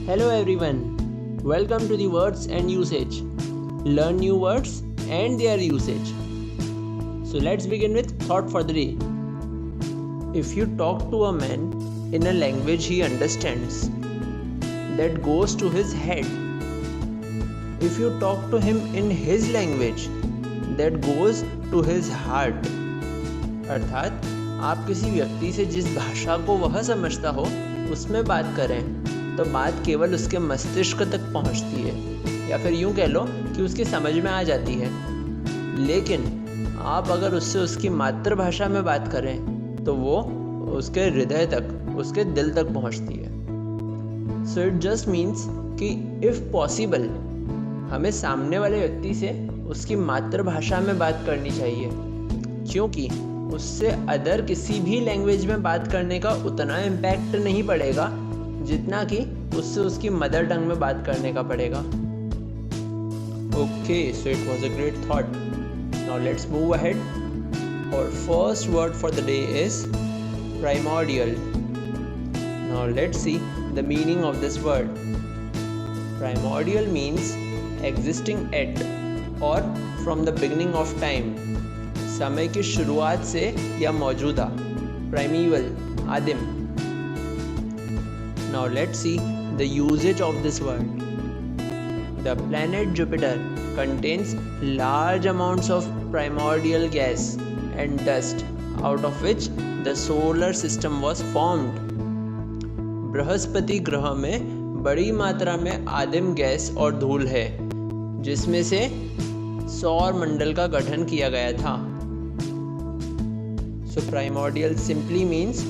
Hello everyone, welcome to the words and usage. Learn new words and their usage. So let's begin with thought for the day. If you talk to a man in a language he understands, that goes to his head. If you talk to him in his language, that goes to his heart. अर्थात आप किसी व्यक्ति से जिस भाषा को वह समझता हो उसमें बात करें तो बात केवल उसके मस्तिष्क तक पहुंचती है, या फिर यूं कह लो कि उसकी समझ में आ जाती है। लेकिन आप अगर उससे उसकी मातृभाषा में बात करें तो वो उसके हृदय तक, उसके दिल तक पहुंचती है। सो इट जस्ट मीन्स कि इफ़ पॉसिबल हमें सामने वाले व्यक्ति से उसकी मातृभाषा में बात करनी चाहिए, क्योंकि उससे अदर किसी भी लैंग्वेज में बात करने का उतना इम्पैक्ट नहीं पड़ेगा जितना कि उससे उसकी मदर टंग में बात करने का पड़ेगा। Okay, so it was a great thought. Now let's move ahead. और first word for the day is primordial. Now let's see the meaning of this word. Primordial means existing at और from the beginning of time, समय की शुरुआत से या मौजूदा, प्राइमीवल, आदिम। Now let's see the usage of this word. The planet Jupiter contains large amounts of primordial gas and dust, out of which the solar system was formed. Brihaspati ग्रह में बड़ी मात्रा में आदिम गैस और धूल है, जिसमें से सौर मंडल का गठन किया गया था। So primordial simply means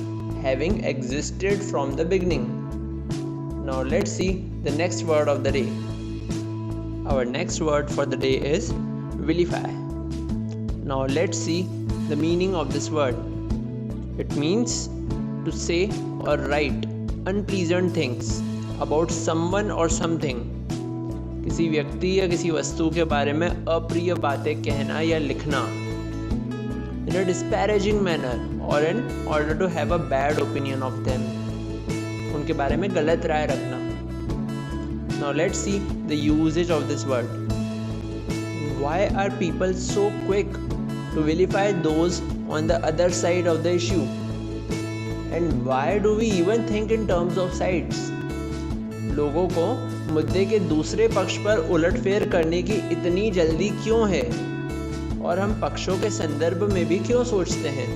having existed from the beginning. Now let's see the next word of the day. Our next word for the day is vilify. Now let's see the meaning of this word. It means to say or write unpleasant things about someone or something. किसी व्यक्ति या किसी वस्तु के बारे में अप्रिय बातें कहना या लिखना in a disparaging manner or in order to have a bad opinion of them. उनके बारे में गलत राय रखना। Now let's see the usage of this word. Why are people so quick to vilify those on the other side of the issue? And why do we even think in terms of sides? लोगों को मुद्दे के दूसरे पक्ष पर उलटफेर करने की इतनी जल्दी क्यों है, और हम पक्षों के संदर्भ में भी क्यों सोचते हैं?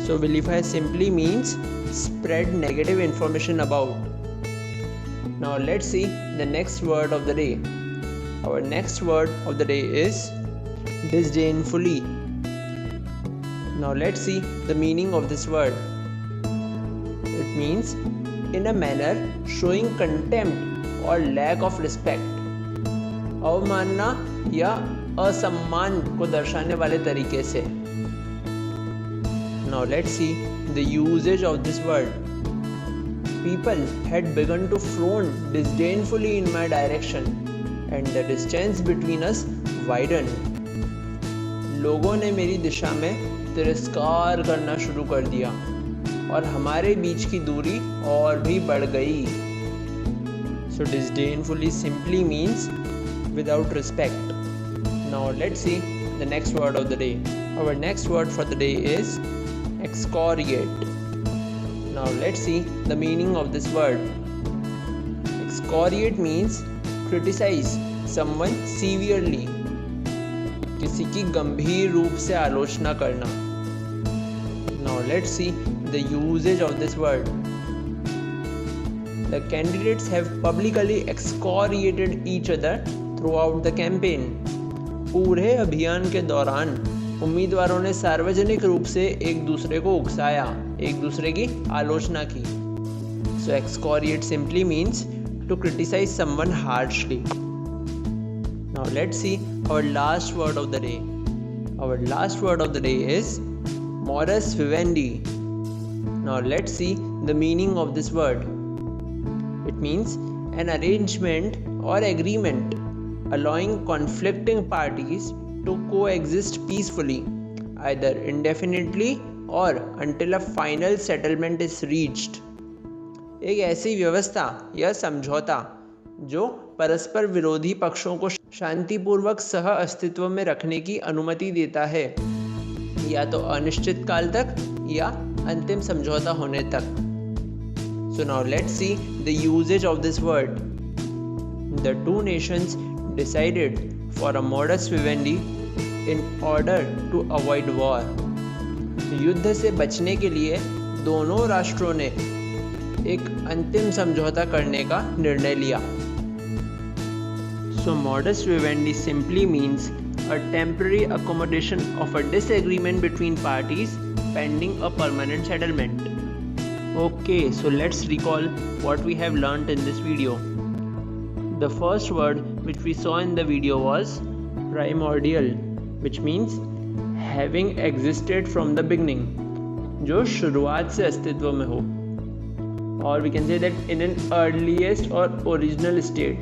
So vilify simply means spread negative information about. Now let's see the next word of the day. Our next word of the day is disdainfully. Now let's see the meaning of this word. It means in a manner showing contempt or lack of respect. अवमानना या असम्मान को दर्शाने वाले तरीके से। Now let's see the usage of this word. People had begun to frown disdainfully in my direction, and the distance between us widened. लोगों ने मेरी दिशा में तिरस्कार करना शुरू कर दिया और हमारे बीच की दूरी और भी बढ़ गई। So disdainfully simply means without respect. Now let's see the next word of the day. Our next word for the day is excoriate. Now let's see the meaning of this word. Excoriate means criticize someone severely. किसी की गंभीर रूप से आलोचना करना। Now let's see the usage of this word. The candidates have publicly excoriated each other throughout the campaign. पूरे अभियान के दौरान उम्मीदवारों ने सार्वजनिक रूप से एक दूसरे को उकसाया, एक दूसरे की आलोचना की। So excoriate simply means to criticize someone harshly. Now let's see our last word of the day. Our last word of the day is modus vivendi. Now let's see the meaning of this word. It means an arrangement or agreement allowing conflicting parties to coexist peacefully, either indefinitely or until a final settlement is reached. एक ऐसी व्यवस्था या समझौता जो परस्पर विरोधी पक्षों को शांतिपूर्वक सह अस्तित्व में रखने की अनुमति देता है, या तो अनिश्चित काल तक या अंतिम समझौता होने तक। So now let's see the usage of this word. The two nations decided for a modus vivendi in order to avoid war. युद्ध से बचने के लिए दोनों राष्ट्रों ने एक अंतिम समझौता करने का निर्णय लिया। So modus vivendi simply means a temporary accommodation of a disagreement between parties pending a permanent settlement. Okay, so let's recall what we have learnt in this video. The first word which we saw in the video was primordial, which means having existed from the beginning, जो शुरुआत से अस्तित्व में हो, और we can say that in an earliest or original state,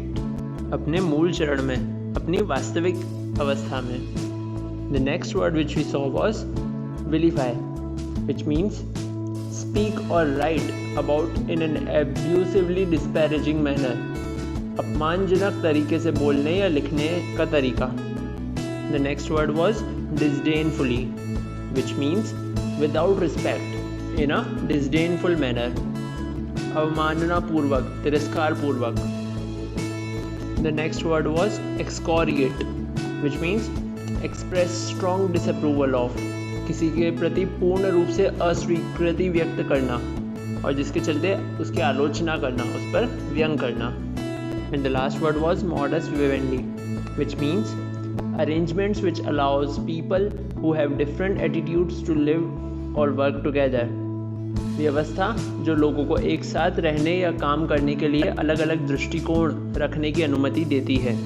अपने मूल चरण में, अपनी वास्तविक अवस्था में. The next word which we saw was vilify, which means speak or write about in an abusively disparaging manner, अपमानजनक तरीके से बोलने या लिखने का तरीका. The next word was disdainfully, which means without respect, in a disdainful manner, अवमानना पूर्वक, तिरस्कार पूर्वक. The next word was excoriate, which means express strong disapproval of, किसी के प्रति पूर्ण रूप से अस्वीकृति व्यक्त करना और जिसके चलते उसकी आलोचना करना, उस पर व्यंग करना. And the last word was modus vivendi, which means arrangements which allows people who have different attitudes to live or work together. व्यवस्था जो लोगों को एक साथ रहने या काम करने के लिए अलग अलग दृष्टिकोण रखने की अनुमति देती है.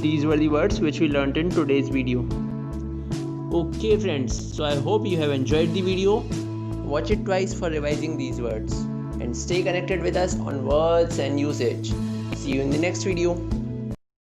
These were the words which we learnt in today's video. Okay friends, so I hope you have enjoyed the video. Watch it twice for revising these words and stay connected with us on words and usage. See you in the next video.